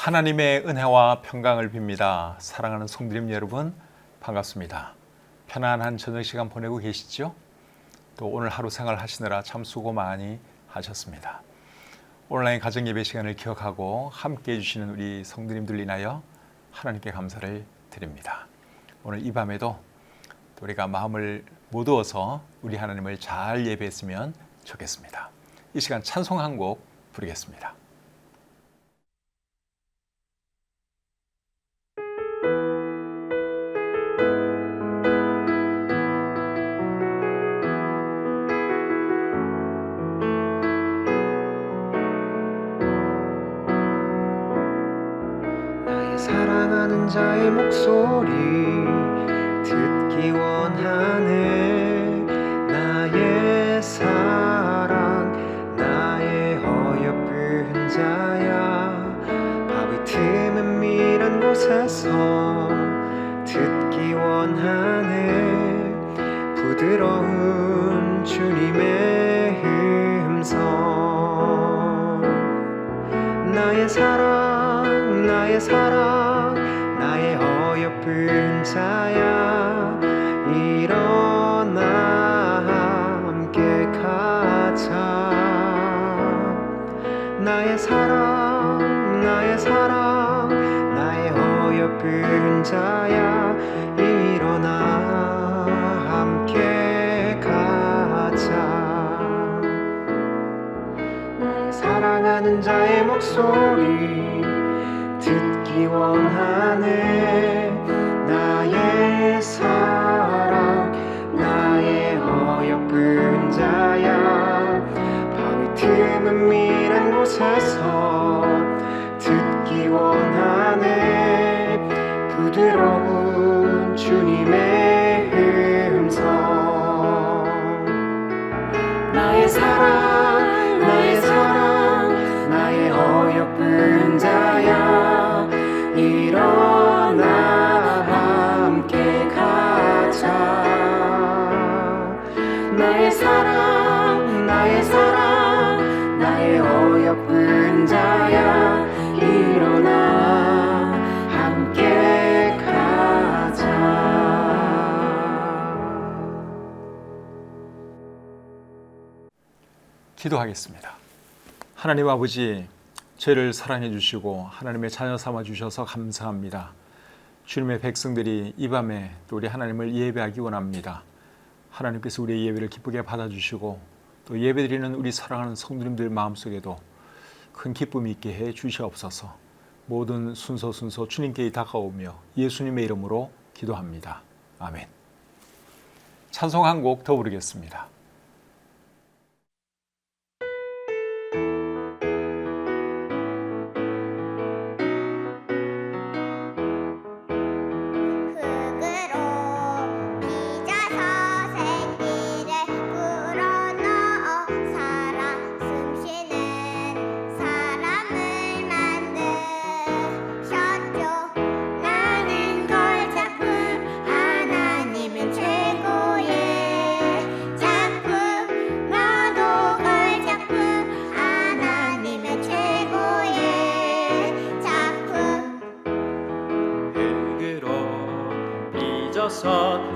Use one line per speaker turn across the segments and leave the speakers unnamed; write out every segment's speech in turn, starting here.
하나님의 은혜와 평강을 빕니다. 사랑하는 성도님 여러분, 반갑습니다. 편안한 저녁 시간 보내고 계시죠? 또 오늘 하루 생활 하시느라 참 수고 많이 하셨습니다. 온라인 가정 예배 시간을 기억하고 함께 해주시는 우리 성도님들 인하여 하나님께 감사를 드립니다. 오늘 이 밤에도 우리가 마음을 모두어서 우리 하나님을 잘 예배했으면 좋겠습니다. 이 시간 찬송 한 곡 부르겠습니다.
사랑하는 자의 목소리 듣기 원하네. 나의 사랑 나의 어여쁜 자야. 바위 틈은 미란 곳에서 듣기 원하네. 부드러운 주님의 음성. 나의 사랑 나의 사랑 나의 어여쁜 자야. 일어나 함께 가자. 나의 사랑 나의 사랑 나의 어여쁜 자야. 일어나 함께 가자. 나의 사랑하는 자의 목소리 듣기 원하네. 나의 사랑 나의 어여쁜 자야. 바위 틈은 미란 곳에서 듣기 원하네. 부드러운 주님의 음성. 나의 사랑 나의 사랑 나의 어여쁜 자야. 일어나 함께 가자. 나의 사랑 나의 사랑 나의 어여쁜 자야. 일어나 함께 가자.
기도하겠습니다. 하나님 아버지, 죄를 사랑해 주시고 하나님의 자녀 삼아 주셔서 감사합니다. 주님의 백성들이 이 밤에 또 우리 하나님을 예배하기 원합니다. 하나님께서 우리의 예배를 기쁘게 받아주시고 또 예배드리는 우리 사랑하는 성도님들 마음속에도 큰 기쁨이 있게 해 주시옵소서. 모든 순서 주님께 다가오며 예수님의 이름으로 기도합니다. 아멘. 찬송 한 곡 더 부르겠습니다.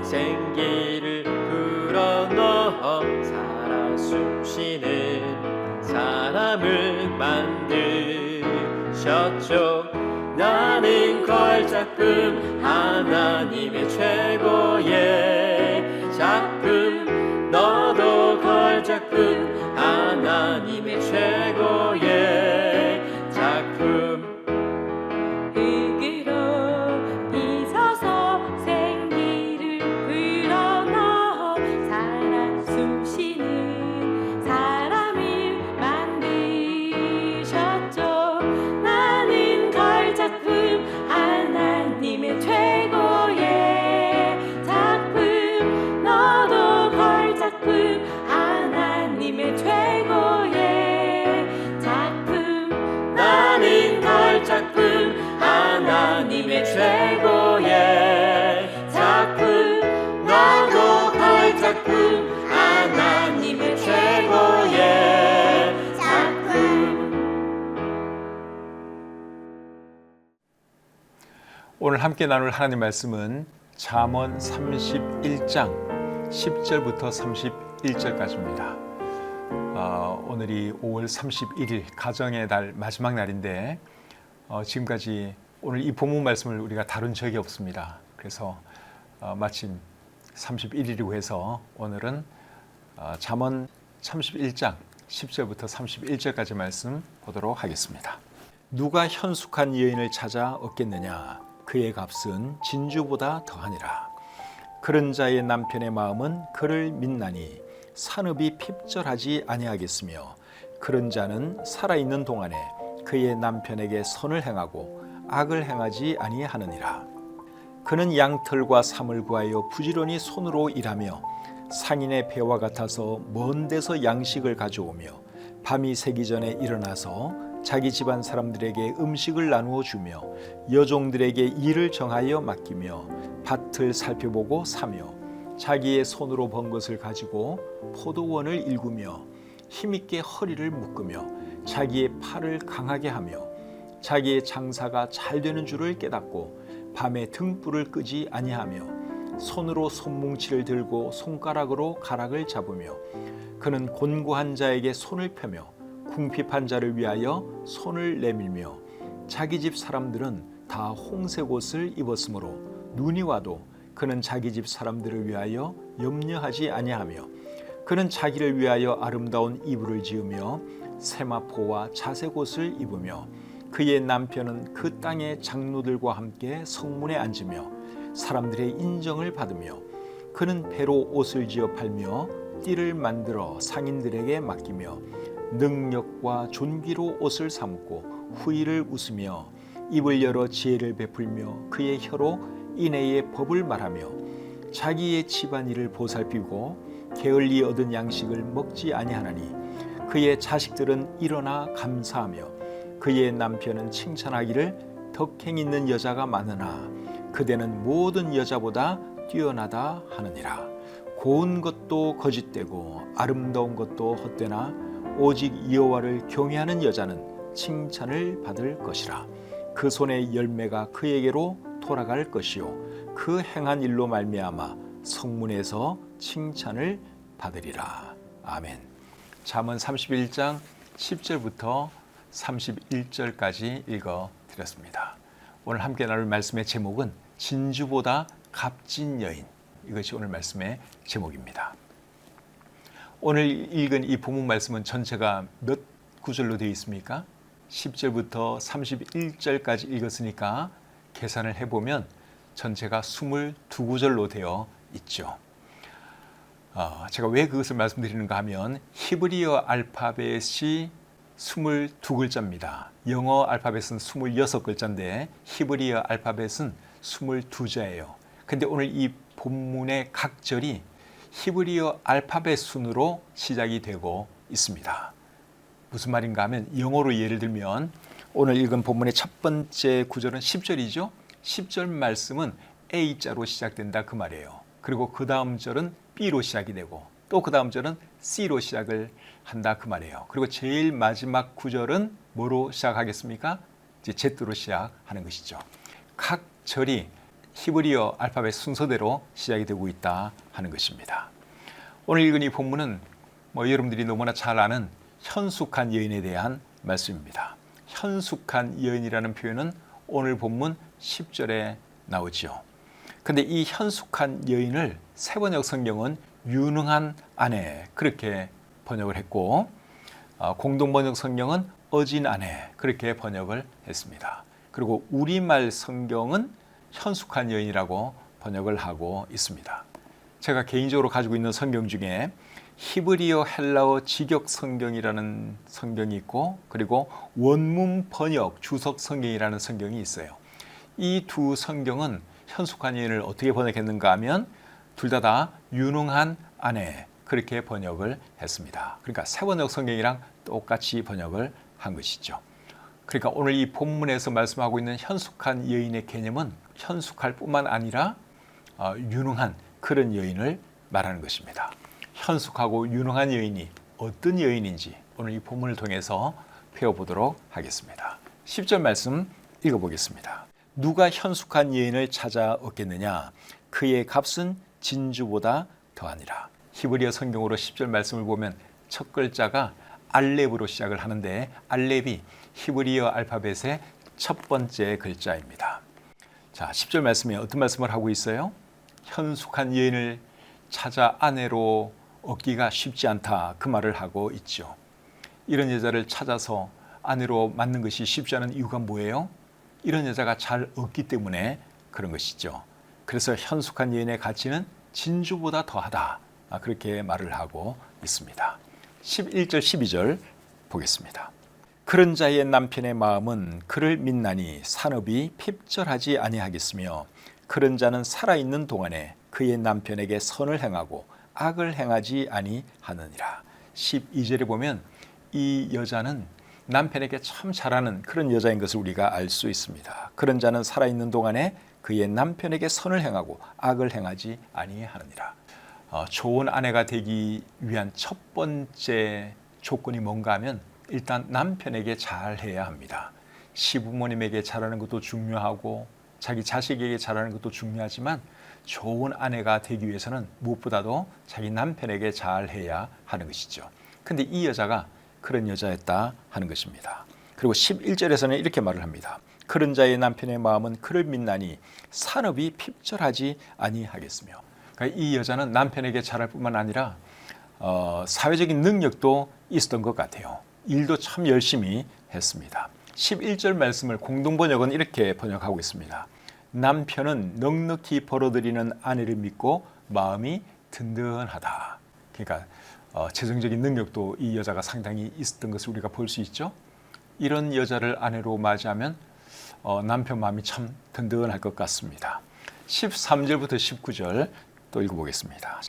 생기를 불어넣어 살아 숨쉬는 사람을 만드셨죠. 나는 걸작품 하나님의 최고의 작품. 너도 걸작품 하나님의 최고의 작품.
하나님의 최고의
오늘 함께 나눌 하나님 말씀은 잠언 31장 10절부터 31절까지입니다. 오늘이 5월 31일 가정의 달 마지막 날인데 지금까지 오늘 이 본문 말씀을 우리가 다룬 적이 없습니다. 그래서 마침 31일이고 해서 오늘은 잠언 31장 10절부터 31절까지 말씀 보도록 하겠습니다. 누가 현숙한 여인을 찾아 얻겠느냐? 그의 값은 진주보다 더하니라. 그런 자의 남편의 마음은 그를 믿나니 산업이 핍절하지 아니하겠으며 그런 자는 살아있는 동안에 그의 남편에게 선을 행하고 악을 행하지 아니하느니라. 그는 양털과 삼을 구하여 부지런히 손으로 일하며 상인의 배와 같아서 먼 데서 양식을 가져오며 밤이 새기 전에 일어나서 자기 집안 사람들에게 음식을 나누어 주며 여종들에게 일을 정하여 맡기며 밭을 살펴보고 사며 자기의 손으로 번 것을 가지고 포도원을 일구며 힘있게 허리를 묶으며 자기의 팔을 강하게 하며 자기의 장사가 잘 되는 줄을 깨닫고 밤에 등불을 끄지 아니하며 손으로 손뭉치를 들고 손가락으로 가락을 잡으며 그는 곤고한 자에게 손을 펴며 궁핍한 자를 위하여 손을 내밀며 자기 집 사람들은 다 홍색 옷을 입었으므로 눈이 와도 그는 자기 집 사람들을 위하여 염려하지 아니하며 그는 자기를 위하여 아름다운 이불을 지으며 세마포와 자색 옷을 입으며 그의 남편은 그 땅의 장로들과 함께 성문에 앉으며 사람들의 인정을 받으며 그는 배로 옷을 지어 팔며 띠를 만들어 상인들에게 맡기며 능력과 존귀로 옷을 삼고 후일을 웃으며 입을 열어 지혜를 베풀며 그의 혀로 인애의 법을 말하며 자기의 집안일을 보살피고 게을리 얻은 양식을 먹지 아니하나니 그의 자식들은 일어나 감사하며 그의 남편은 칭찬하기를 덕행 있는 여자가 많으나 그대는 모든 여자보다 뛰어나다 하느니라. 고운 것도 거짓되고 아름다운 것도 헛되나 오직 여호와를 경외하는 여자는 칭찬을 받을 것이라. 그 손의 열매가 그에게로 돌아갈 것이요 그 행한 일로 말미암아 성문에서 칭찬을 받으리라. 아멘. 잠언 31장 10절부터 31절까지 읽어드렸습니다. 오늘 함께 나눌 말씀의 제목은 진주보다 값진 여인, 이것이 오늘 말씀의 제목입니다. 오늘 읽은 이 본문 말씀은 전체가 몇 구절로 되어 있습니까? 10절부터 31절까지 읽었으니까 계산을 해보면 전체가 22구절로 되어 있죠. 제가 왜 그것을 말씀드리는가 하면 히브리어 알파벳이 22글자입니다. 영어 알파벳은 26글자인데 히브리어 알파벳은 22자예요. 근데 오늘 이 본문의 각 절이 히브리어 알파벳 순으로 시작이 되고 있습니다. 무슨 말인가 하면 영어로 예를 들면 오늘 읽은 본문의 첫 번째 구절은 10절이죠. 10절 말씀은 A자로 시작된다 그 말이에요. 그리고 그 다음 절은 B로 시작이 되고 또 그 다음 절은 C로 시작을 한다 그 말이에요. 그리고 제일 마지막 구절은 뭐로 시작하겠습니까? 이제 Z로 시작하는 것이죠. 각 절이 히브리어 알파벳 순서대로 시작이 되고 있다 하는 것입니다. 오늘 읽은 이 본문은 여러분들이 너무나 잘 아는 현숙한 여인에 대한 말씀입니다. 현숙한 여인이라는 표현은 오늘 본문 10절에 나오지요. 근데 이 현숙한 여인을 세번역 성경은 유능한 아내 그렇게 번역을 했고 공동번역 성경은 어진 아내 그렇게 번역을 했습니다. 그리고 우리말 성경은 현숙한 여인이라고 번역을 하고 있습니다. 제가 개인적으로 가지고 있는 성경 중에 히브리어 헬라어 직역 성경이라는 성경이 있고 그리고 원문 번역 주석 성경이라는 성경이 있어요. 이 두 성경은 현숙한 여인을 어떻게 번역했는가 하면 둘 다 유능한 아내 그렇게 번역을 했습니다. 그러니까 세번역 성경이랑 똑같이 번역을 한 것이죠. 그러니까 오늘 이 본문에서 말씀하고 있는 현숙한 여인의 개념은 현숙할 뿐만 아니라 유능한 그런 여인을 말하는 것입니다. 현숙하고 유능한 여인이 어떤 여인인지 오늘 이 본문을 통해서 배워보도록 하겠습니다. 10절 말씀 읽어보겠습니다. 누가 현숙한 여인을 찾아 얻겠느냐? 그의 값은 진주보다 더하니라. 히브리어 성경으로 10절 말씀을 보면 첫 글자가 알렙으로 시작을 하는데 알렙이 히브리어 알파벳의 첫 번째 글자입니다. 자, 10절 말씀에 어떤 말씀을 하고 있어요? 현숙한 여인을 찾아 아내로 얻기가 쉽지 않다, 그 말을 하고 있죠. 이런 여자를 찾아서 아내로 맞는 것이 쉽지 않은 이유가 뭐예요? 이런 여자가 잘 없기 때문에 그런 것이죠. 그래서 현숙한 여인의 가치는 진주보다 더하다, 그렇게 말을 하고 있습니다. 11절 12절 보겠습니다. 그런 자의 남편의 마음은 그를 믿나니 산업이 핍절하지 아니하겠으며 그런 자는 살아있는 동안에 그의 남편에게 선을 행하고 악을 행하지 아니하느니라. 12절에 보면 이 여자는 남편에게 참 잘하는 그런 여자인 것을 우리가 알 수 있습니다. 그런 자는 살아있는 동안에 그의 남편에게 선을 행하고 악을 행하지 아니하느니라. 좋은 아내가 되기 위한 첫 번째 조건이 뭔가 하면 일단 남편에게 잘해야 합니다. 시부모님에게 잘하는 것도 중요하고 자기 자식에게 잘하는 것도 중요하지만 좋은 아내가 되기 위해서는 무엇보다도 자기 남편에게 잘해야 하는 것이죠. 근데 이 여자가 그런 여자였다 하는 것입니다. 그리고 11절에서는 이렇게 말을 합니다. 그런 자의 남편의 마음은 그를 믿나니 산업이 핍절하지 아니하겠으며. 그러니까 이 여자는 남편에게 잘할 뿐만 아니라 사회적인 능력도 있었던 것 같아요. 일도 참 열심히 했습니다. 11절 말씀을 공동번역은 이렇게 번역하고 있습니다. 남편은 넉넉히 벌어들이는 아내를 믿고 마음이 든든하다. 그러니까 재정적인 능력도 이 여자가 상당히 있었던 것을 우리가 볼 수 있죠. 이런 여자를 아내로 맞이하면 남편 마음이 참 든든할 것 같습니다. 13절부터 19절 또 읽어보겠습니다.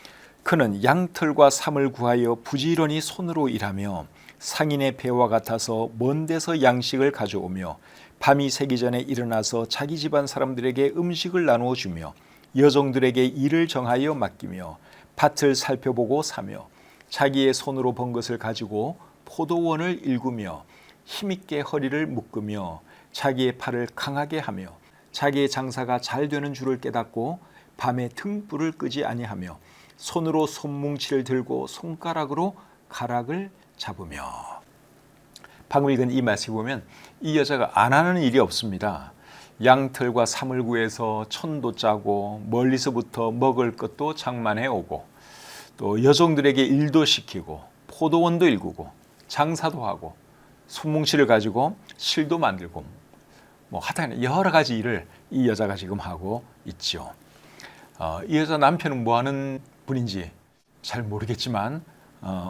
그는 양털과 삼을 구하여 부지런히 손으로 일하며 상인의 배와 같아서 먼 데서 양식을 가져오며 밤이 새기 전에 일어나서 자기 집안 사람들에게 음식을 나누어 주며 여종들에게 일을 정하여 맡기며 밭을 살펴보고 사며 자기의 손으로 번 것을 가지고 포도원을 일구며 힘있게 허리를 묶으며 자기의 팔을 강하게 하며 자기의 장사가 잘 되는 줄을 깨닫고 밤에 등불을 끄지 아니하며 손으로 손뭉치를 들고 손가락으로 가락을 잡으며. 방금 읽은 이 말씀을 보면 이 여자가 안 하는 일이 없습니다. 양털과 삼을 구해서 천도 짜고 멀리서부터 먹을 것도 장만해 오고 또 여종들에게 일도 시키고 포도원도 일구고 장사도 하고 손뭉치를 가지고 실도 만들고 하여튼 여러 가지 일을 이 여자가 지금 하고 있죠. 이 여자 남편은 뭐 하는 분인지 잘 모르겠지만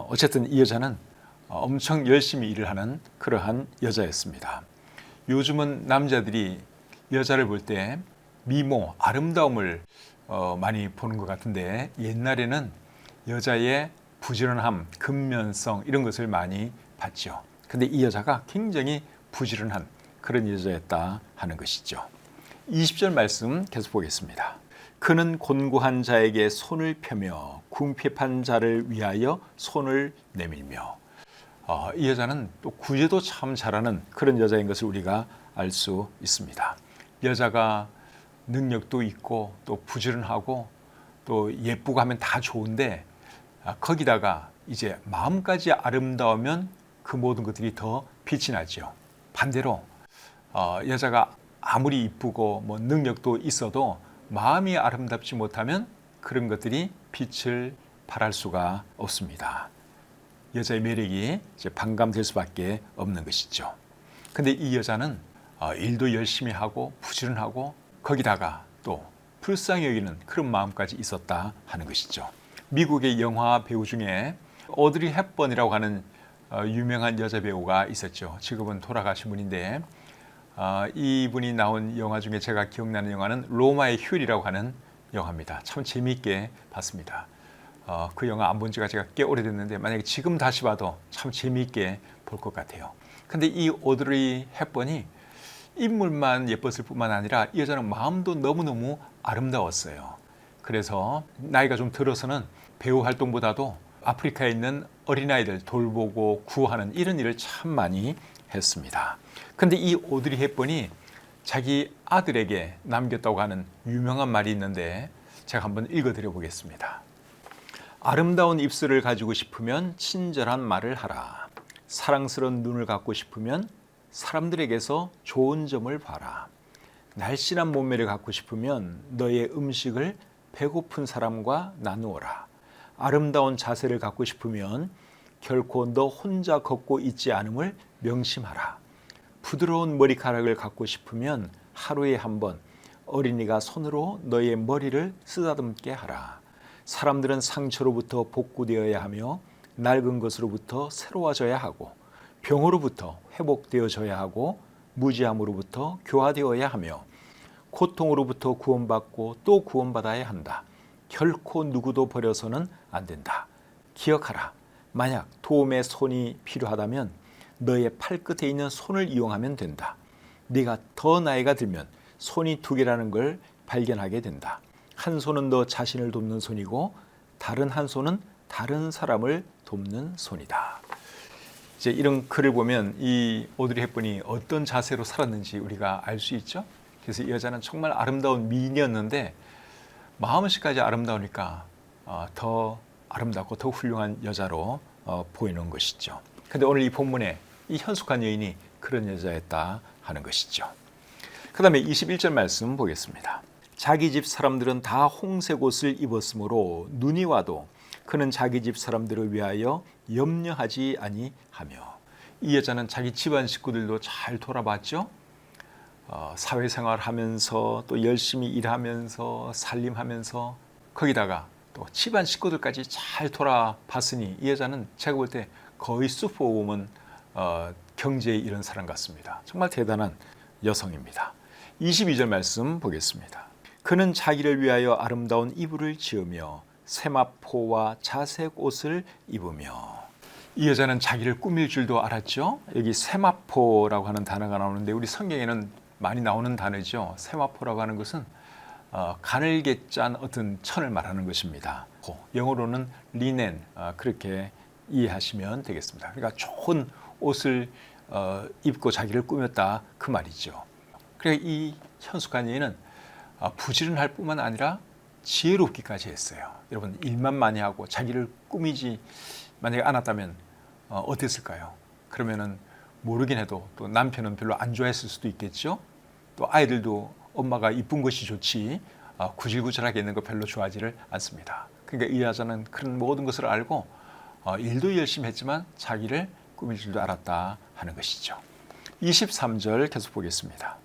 어쨌든 이 여자는 엄청 열심히 일을 하는 그러한 여자였습니다. 요즘은 남자들이 여자를 볼 때 미모, 아름다움을 많이 보는 것 같은데 옛날에는 여자의 부지런함, 근면성 이런 것을 많이 봤죠. 근데 이 여자가 굉장히 부지런한 그런 여자였다 하는 것이죠. 20절 말씀 계속 보겠습니다. 그는 곤고한 자에게 손을 펴며 궁핍한 자를 위하여 손을 내밀며. 이 여자는 또 구제도 참 잘하는 그런 여자인 것을 우리가 알 수 있습니다. 여자가 능력도 있고 또 부지런하고 또 예쁘고 하면 다 좋은데 거기다가 이제 마음까지 아름다우면 그 모든 것들이 더 빛이 나죠. 반대로 여자가 아무리 이쁘고 능력도 있어도 마음이 아름답지 못하면 그런 것들이 빛을 발할 수가 없습니다. 여자의 매력이 이제 반감될 수밖에 없는 것이죠. 근데 이 여자는 일도 열심히 하고 부지런하고 거기다가 또 불쌍히 여기는 그런 마음까지 있었다 하는 것이죠. 미국의 영화 배우 중에 오드리 헵번이라고 하는 유명한 여자 배우가 있었죠. 지금은 돌아가신 분인데 이분이 나온 영화 중에 제가 기억나는 영화는 로마의 휴일이라고 하는 영화입니다. 참 재미있게 봤습니다. 그 영화 안 본 지가 제가 꽤 오래됐는데 만약에 지금 다시 봐도 참 재미있게 볼 것 같아요. 근데 이 오드리 헵번이 인물만 예뻤을 뿐만 아니라 이 여자는 마음도 너무너무 아름다웠어요. 그래서 나이가 좀 들어서는 배우 활동보다도 아프리카에 있는 어린아이들 돌보고 구호하는 이런 일을 참 많이 했습니다. 근데 이 오드리 헵번이 자기 아들에게 남겼다고 하는 유명한 말이 있는데 제가 한번 읽어드려 보겠습니다. 아름다운 입술을 가지고 싶으면 친절한 말을 하라. 사랑스러운 눈을 갖고 싶으면 사람들에게서 좋은 점을 봐라. 날씬한 몸매를 갖고 싶으면 너의 음식을 배고픈 사람과 나누어라. 아름다운 자세를 갖고 싶으면 결코 너 혼자 걷고 있지 않음을 명심하라. 부드러운 머리카락을 갖고 싶으면 하루에 한 번 어린이가 손으로 너의 머리를 쓰다듬게 하라. 사람들은 상처로부터 복구되어야 하며 낡은 것으로부터 새로워져야 하고 병으로부터 회복되어져야 하고 무지함으로부터 교화되어야 하며 고통으로부터 구원받고 또 구원받아야 한다. 결코 누구도 버려서는 안 된다. 기억하라. 만약 도움의 손이 필요하다면 너의 팔끝에 있는 손을 이용하면 된다. 네가 더 나이가 들면 손이 두 개라는 걸 발견하게 된다. 한 손은 너 자신을 돕는 손이고 다른 한 손은 다른 사람을 돕는 손이다. 이제 이런 글을 보면 이 오드리 헵번이 어떤 자세로 살았는지 우리가 알 수 있죠. 그래서 이 여자는 정말 아름다운 미인이었는데 마음씨까지 아름다우니까 더 아름답고 더 훌륭한 여자로 보이는 것이죠. 근데 오늘 이 본문에 이 현숙한 여인이 그런 여자였다 하는 것이죠. 그 다음에 21절 말씀 보겠습니다. 자기 집 사람들은 다 홍색 옷을 입었으므로 눈이 와도 그는 자기 집 사람들을 위하여 염려하지 아니하며. 이 여자는 자기 집안 식구들도 잘 돌아봤죠. 사회생활하면서 또 열심히 일하면서 살림하면서 거기다가 또 집안 식구들까지 잘 돌아봤으니 이 여자는 제가 볼 때 거의 슈퍼우먼 경제에 이른 사람 같습니다. 정말 대단한 여성입니다. 22절 말씀 보겠습니다. 그는 자기를 위하여 아름다운 이불을 지으며 세마포와 자색 옷을 입으며. 이 여자는 자기를 꾸밀 줄도 알았죠. 여기 세마포라고 하는 단어가 나오는데 우리 성경에는 많이 나오는 단어죠. 세마포라고 하는 것은 가늘게 짠 어떤 천을 말하는 것입니다. 영어로는 리넨, 그렇게 이해하시면 되겠습니다. 그러니까 좋은 옷을 입고 자기를 꾸몄다 그 말이죠. 그러니까 이 현숙한 여인은 부지런할 뿐만 아니라 지혜롭기까지 했어요. 여러분, 일만 많이 하고 자기를 꾸미지 만약에 않았다면 어땠을까요? 그러면은 모르긴 해도 또 남편은 별로 안 좋아했을 수도 있겠죠. 또 아이들도 엄마가 이쁜 것이 좋지 구질구질하게 있는 거 별로 좋아하지를 않습니다. 그러니까 이 여자는 그런 모든 것을 알고 일도 열심히 했지만 자기를 꾸밀 줄도 알았다 하는 것이죠. 23절 계속 보겠습니다.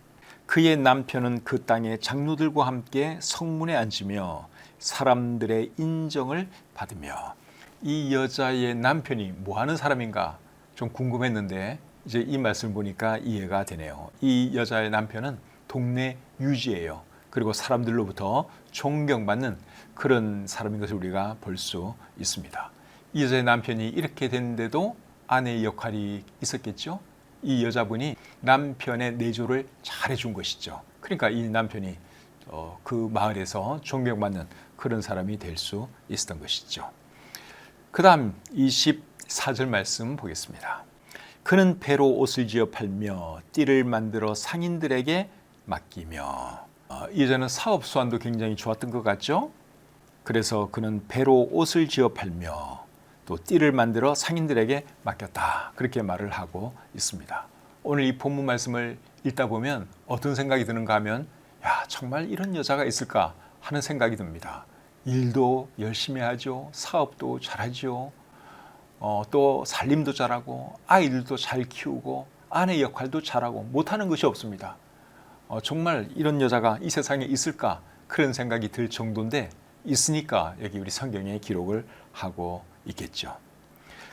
그의 남편은 그 땅의 장로들과 함께 성문에 앉으며 사람들의 인정을 받으며. 이 여자의 남편이 뭐 하는 사람인가 좀 궁금했는데 이제 이 말씀을 보니까 이해가 되네요. 이 여자의 남편은 동네 유지예요. 그리고 사람들로부터 존경받는 그런 사람인 것을 우리가 볼 수 있습니다. 이 여자의 남편이 이렇게 됐는데도 아내의 역할이 있었겠죠. 이 여자분이 남편의 내조를 잘해준 것이죠. 그러니까 이 남편이 그 마을에서 존경받는 그런 사람이 될 수 있었던 것이죠. 그 다음 24절 말씀 보겠습니다. 그는 배로 옷을 지어 팔며 띠를 만들어 상인들에게 맡기며. 이 여자는 사업 수완도 굉장히 좋았던 것 같죠. 그래서 그는 배로 옷을 지어 팔며 또 띠를 만들어 상인들에게 맡겼다, 그렇게 말을 하고 있습니다. 오늘 이 본문 말씀을 읽다 보면 어떤 생각이 드는가 하면 정말 이런 여자가 있을까 하는 생각이 듭니다. 일도 열심히 하죠. 사업도 잘하죠. 또 살림도 잘하고 아이들도 잘 키우고 아내 역할도 잘하고 못하는 것이 없습니다. 정말 이런 여자가 이 세상에 있을까 그런 생각이 들 정도인데 있으니까 여기 우리 성경에 기록을 하고 있겠죠.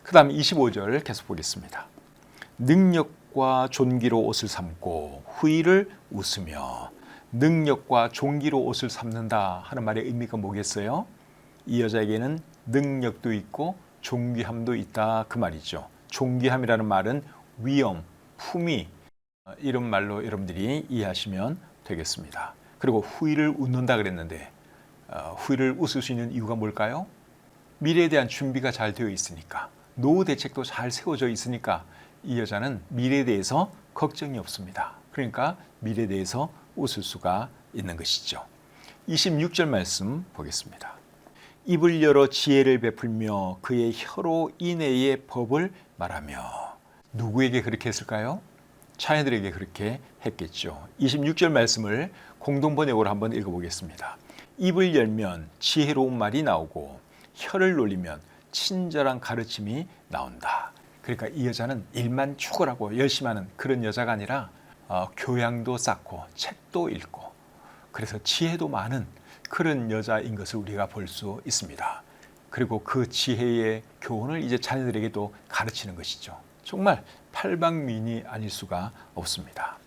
그 다음 25절 계속 보겠습니다. 능력과 존귀로 옷을 삼고 후일을 웃으며. 능력과 존귀로 옷을 삼는다 하는 말의 의미가 뭐겠어요? 이 여자에게는 능력도 있고 존귀함도 있다 그 말이죠. 존귀함이라는 말은 위엄, 품위, 이런 말로 여러분들이 이해하시면 되겠습니다. 그리고 후일을 웃는다 그랬는데 후일을 웃을 수 있는 이유가 뭘까요? 미래에 대한 준비가 잘 되어 있으니까, 노후 대책도 잘 세워져 있으니까 이 여자는 미래에 대해서 걱정이 없습니다. 그러니까 미래에 대해서 웃을 수가 있는 것이죠. 26절 말씀 보겠습니다. 입을 열어 지혜를 베풀며 그의 혀로 인애의 법을 말하며. 누구에게 그렇게 했을까요? 자녀들에게 그렇게 했겠죠. 26절 말씀을 공동번역으로 한번 읽어보겠습니다. 입을 열면 지혜로운 말이 나오고 혀를 놀리면 친절한 가르침이 나온다. 그러니까 이 여자는 일만 추구하고 열심히 하는 그런 여자가 아니라 교양도 쌓고 책도 읽고 그래서 지혜도 많은 그런 여자인 것을 우리가 볼 수 있습니다. 그리고 그 지혜의 교훈을 이제 자녀들에게도 가르치는 것이죠. 정말 팔방미인이 아닐 수가 없습니다.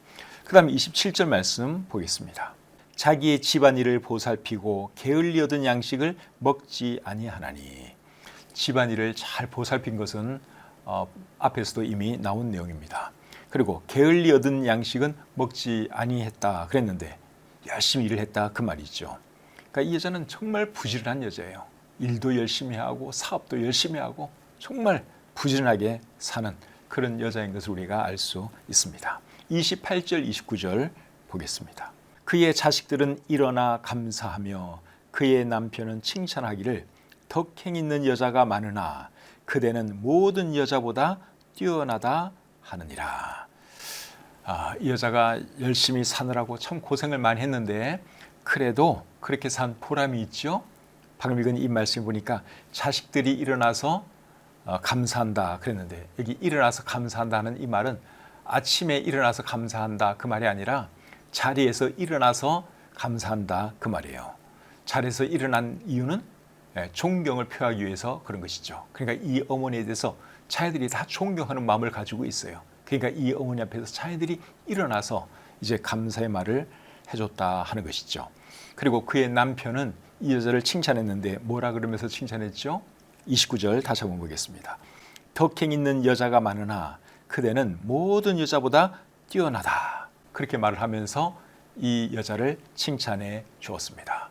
그 다음에 27절 말씀 보겠습니다. 자기의 집안일을 보살피고 게을리 얻은 양식을 먹지 아니하나니. 집안일을 잘 보살핀 것은 앞에서도 이미 나온 내용입니다. 그리고 게을리 얻은 양식은 먹지 아니했다 그랬는데 열심히 일을 했다 그 말이죠. 그러니까 이 여자는 정말 부지런한 여자예요. 일도 열심히 하고 사업도 열심히 하고 정말 부지런하게 사는 그런 여자인 것을 우리가 알 수 있습니다. 28절 29절 보겠습니다. 그의 자식들은 일어나 감사하며 그의 남편은 칭찬하기를 덕행 있는 여자가 많으나 그대는 모든 여자보다 뛰어나다 하느니라. 이 여자가 열심히 사느라고 참 고생을 많이 했는데 그래도 그렇게 산 보람이 있죠. 방금 읽은 이 말씀 보니까 자식들이 일어나서 감사한다 그랬는데 여기 일어나서 감사한다는 이 말은 아침에 일어나서 감사한다 그 말이 아니라 자리에서 일어나서 감사한다 그 말이에요. 자리에서 일어난 이유는 존경을 표하기 위해서 그런 것이죠. 그러니까 이 어머니에 대해서 자녀들이 다 존경하는 마음을 가지고 있어요. 그러니까 이 어머니 앞에서 자녀들이 일어나서 이제 감사의 말을 해줬다 하는 것이죠. 그리고 그의 남편은 이 여자를 칭찬했는데 뭐라 그러면서 칭찬했죠? 29절 다시 한번 보겠습니다. 덕행 있는 여자가 많으나 그대는 모든 여자보다 뛰어나다. 그렇게 말을 하면서 이 여자를 칭찬해 주었습니다.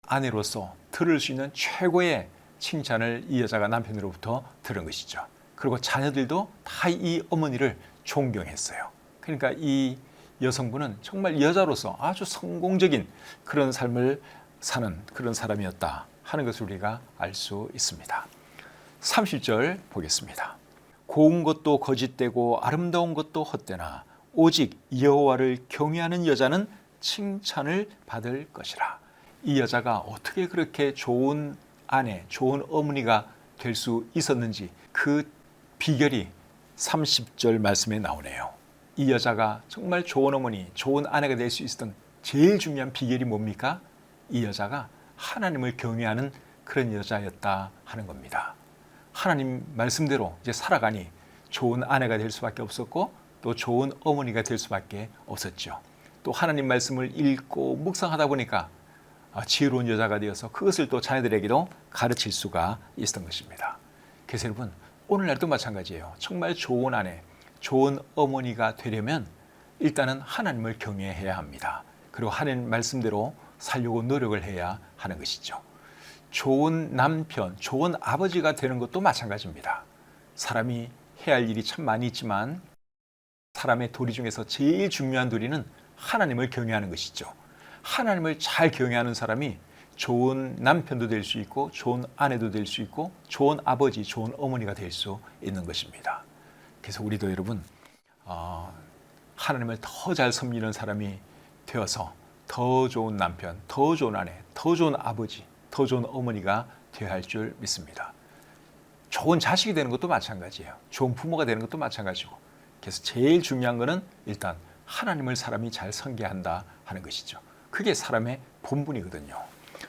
아내로서 들을 수 있는 최고의 칭찬을 이 여자가 남편으로부터 들은 것이죠. 그리고 자녀들도 다 이 어머니를 존경했어요. 그러니까 이 여성분은 정말 여자로서 아주 성공적인 그런 삶을 사는 그런 사람이었다 하는 것을 우리가 알 수 있습니다. 30절 보겠습니다. 고운 것도 거짓되고 아름다운 것도 헛되나 오직 여호와를 경외하는 여자는 칭찬을 받을 것이라. 이 여자가 어떻게 그렇게 좋은 아내, 좋은 어머니가 될 수 있었는지 그 비결이 30절 말씀에 나오네요. 이 여자가 정말 좋은 어머니, 좋은 아내가 될 수 있었던 제일 중요한 비결이 뭡니까? 이 여자가 하나님을 경외하는 그런 여자였다 하는 겁니다. 하나님 말씀대로 이제 살아가니 좋은 아내가 될 수밖에 없었고 또 좋은 어머니가 될 수밖에 없었죠. 또 하나님 말씀을 읽고 묵상하다 보니까 지혜로운 여자가 되어서 그것을 또 자녀들에게도 가르칠 수가 있었던 것입니다. 그래서 여러분 오늘날도 마찬가지예요. 정말 좋은 아내, 좋은 어머니가 되려면 일단은 하나님을 경외해야 합니다. 그리고 하나님 말씀대로 살려고 노력을 해야 하는 것이죠. 좋은 남편, 좋은 아버지가 되는 것도 마찬가지입니다. 사람이 해야 할 일이 참 많이 있지만 사람의 도리 중에서 제일 중요한 도리는 하나님을 경외하는 것이죠. 하나님을 잘 경외하는 사람이 좋은 남편도 될 수 있고 좋은 아내도 될 수 있고 좋은 아버지, 좋은 어머니가 될 수 있는 것입니다. 그래서 우리도 여러분 하나님을 더 잘 섬기는 사람이 되어서 더 좋은 남편, 더 좋은 아내, 더 좋은 아버지, 더 좋은 어머니가 되어야 할 줄 믿습니다. 좋은 자식이 되는 것도 마찬가지예요. 좋은 부모가 되는 것도 마찬가지고. 그래서 제일 중요한 것은 일단 하나님을 사람이 잘 섬겨한다 하는 것이죠. 그게 사람의 본분이거든요.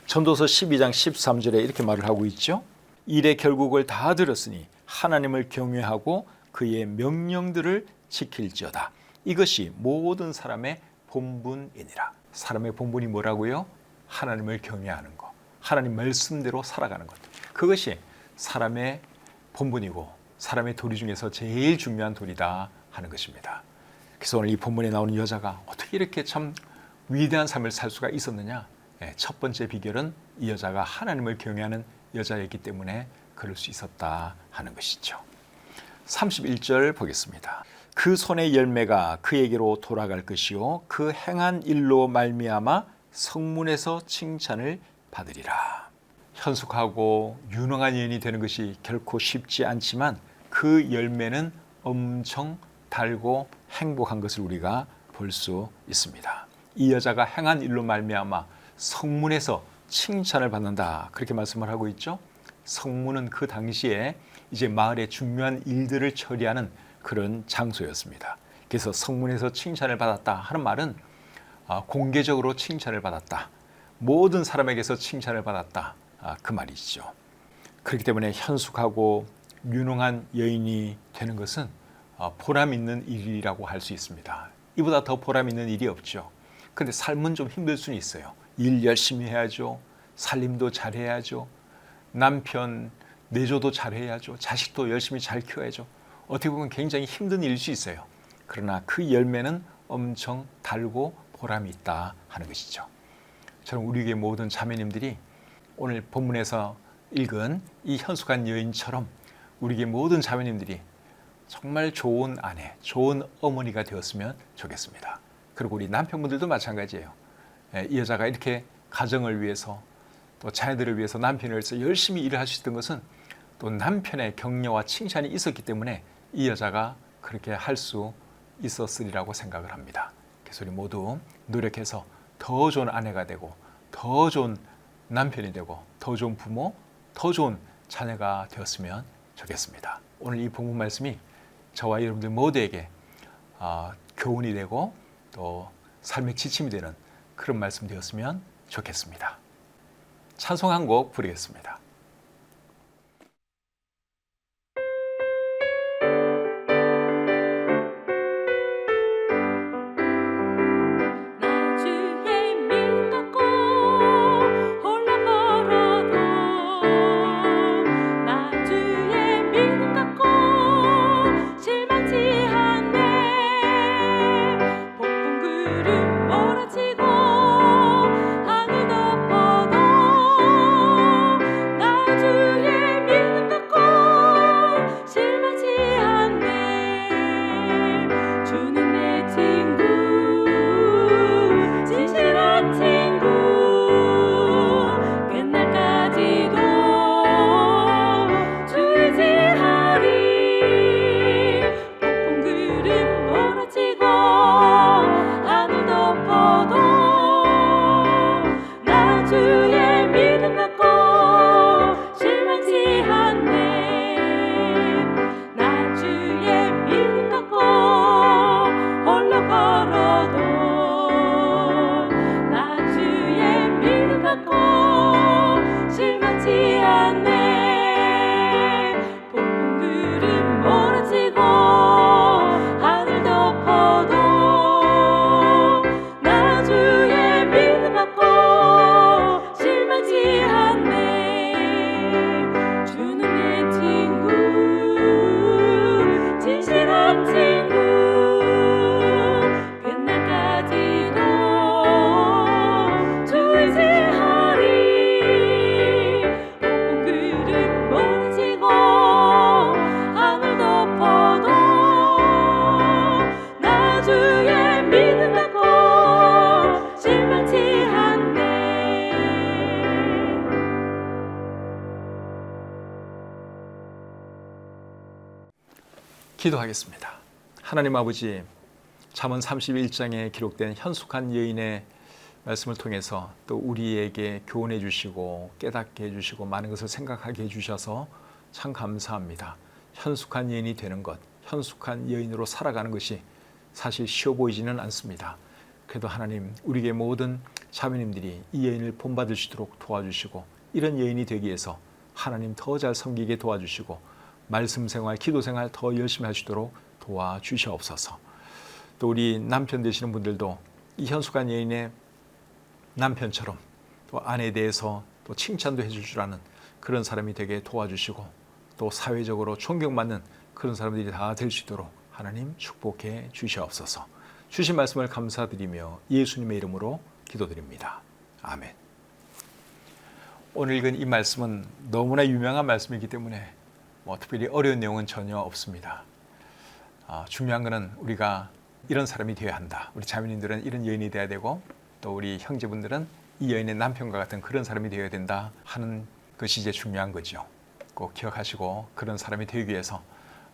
전도서 12장 13절에 이렇게 말을 하고 있죠. 일의 결국을 다 들었으니 하나님을 경외하고 그의 명령들을 지킬지어다. 이것이 모든 사람의 본분이니라. 사람의 본분이 뭐라고요? 하나님을 경외하는 것, 하나님 말씀대로 살아가는 것. 그것이 사람의 본분이고 사람의 도리 중에서 제일 중요한 도리다 하는 것입니다. 그래서 오늘 이 본문에 나오는 여자가 어떻게 이렇게 참 위대한 삶을 살 수가 있었느냐? 첫 번째 비결은 이 여자가 하나님을 경외하는 여자였기 때문에 그럴 수 있었다 하는 것이죠. 31절 보겠습니다. 그 손의 열매가 그에게로 돌아갈 것이요 그 행한 일로 말미암아 성문에서 칭찬을 받으리라. 현숙하고 유능한 여인이 되는 것이 결코 쉽지 않지만 그 열매는 엄청 달고 행복한 것을 우리가 볼 수 있습니다. 이 여자가 행한 일로 말미암아 성문에서 칭찬을 받는다, 그렇게 말씀을 하고 있죠. 성문은 그 당시에 이제 마을의 중요한 일들을 처리하는 그런 장소였습니다. 그래서 성문에서 칭찬을 받았다 하는 말은 공개적으로 칭찬을 받았다, 모든 사람에게서 칭찬을 받았다, 그 말이죠. 그렇기 때문에 현숙하고 유능한 여인이 되는 것은 보람 있는 일이라고 할 수 있습니다. 이보다 더 보람 있는 일이 없죠. 근데 삶은 좀 힘들 수는 있어요. 일 열심히 해야죠. 살림도 잘해야죠. 남편 내조도 잘해야죠. 자식도 열심히 잘 키워야죠. 어떻게 보면 굉장히 힘든 일일 수 있어요. 그러나 그 열매는 엄청 달고 보람이 있다 하는 것이죠. 저는 우리 교회 모든 자매님들이 오늘 본문에서 읽은 이 현숙한 여인처럼 우리 교회 모든 자매님들이 정말 좋은 아내, 좋은 어머니가 되었으면 좋겠습니다. 그리고 우리 남편분들도 마찬가지예요. 이 여자가 이렇게 가정을 위해서 또 자녀들을 위해서 남편을 위해서 열심히 일을 할 수 있던 것은 또 남편의 격려와 칭찬이 있었기 때문에 이 여자가 그렇게 할 수 있었으리라고 생각을 합니다. 그래서 우리 모두 노력해서 더 좋은 아내가 되고 더 좋은 남편이 되고 더 좋은 부모, 더 좋은 자녀가 되었으면 좋겠습니다. 오늘 이 본문 말씀이 저와 여러분들 모두에게 교훈이 되고 또 삶의 지침이 되는 그런 말씀 되었으면 좋겠습니다. 찬송 한 곡 부르겠습니다. 기도하겠습니다. 하나님 아버지, 잠언 31장에 기록된 현숙한 여인의 말씀을 통해서 또 우리에게 교훈해 주시고 깨닫게 해 주시고 많은 것을 생각하게 해 주셔서 참 감사합니다. 현숙한 여인이 되는 것, 현숙한 여인으로 살아가는 것이 사실 쉬워 보이지는 않습니다. 그래도 하나님, 우리에게 모든 자매님들이 이 여인을 본받을 수 있도록 도와주시고 이런 여인이 되기 위해서 하나님 더 잘 섬기게 도와주시고 말씀 생활, 기도 생활 더 열심히 하시도록 도와주시옵소서. 또 우리 남편 되시는 분들도 이 현숙한 여인의 남편처럼 또 아내에 대해서 또 칭찬도 해줄 줄 아는 그런 사람이 되게 도와주시고 또 사회적으로 존경받는 그런 사람들이 다 될 수 있도록 하나님 축복해 주시옵소서. 주신 말씀을 감사드리며 예수님의 이름으로 기도드립니다. 아멘. 오늘 읽은 이 말씀은 너무나 유명한 말씀이기 때문에 특별히 어려운 내용은 전혀 없습니다. 중요한 것은 우리가 이런 사람이 되어야 한다. 우리 자매님들은 이런 여인이 되어야 되고 또 우리 형제분들은 이 여인의 남편과 같은 그런 사람이 되어야 된다 하는 것이 이제 중요한 거죠. 꼭 기억하시고 그런 사람이 되기 위해서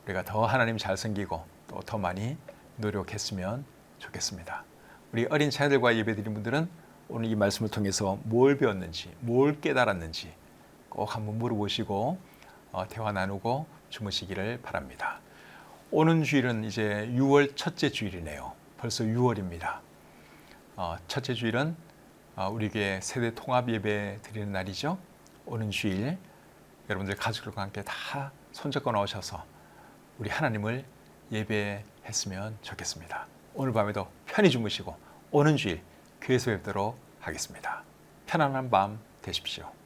우리가 더 하나님 잘 섬기고 또 더 많이 노력했으면 좋겠습니다. 우리 어린 자녀들과 예배드린 분들은 오늘 이 말씀을 통해서 뭘 배웠는지, 뭘 깨달았는지 꼭 한번 물어보시고 대화 나누고 주무시기를 바랍니다. 오는 주일은 이제 6월 첫째 주일이네요. 벌써 6월입니다. 첫째 주일은 우리 교회 세대 통합 예배 드리는 날이죠. 오는 주일 여러분들 가족들과 함께 다 손잡고 나오셔서 우리 하나님을 예배했으면 좋겠습니다. 오늘 밤에도 편히 주무시고 오는 주일 교회에서 뵙도록 하겠습니다. 편안한 밤 되십시오.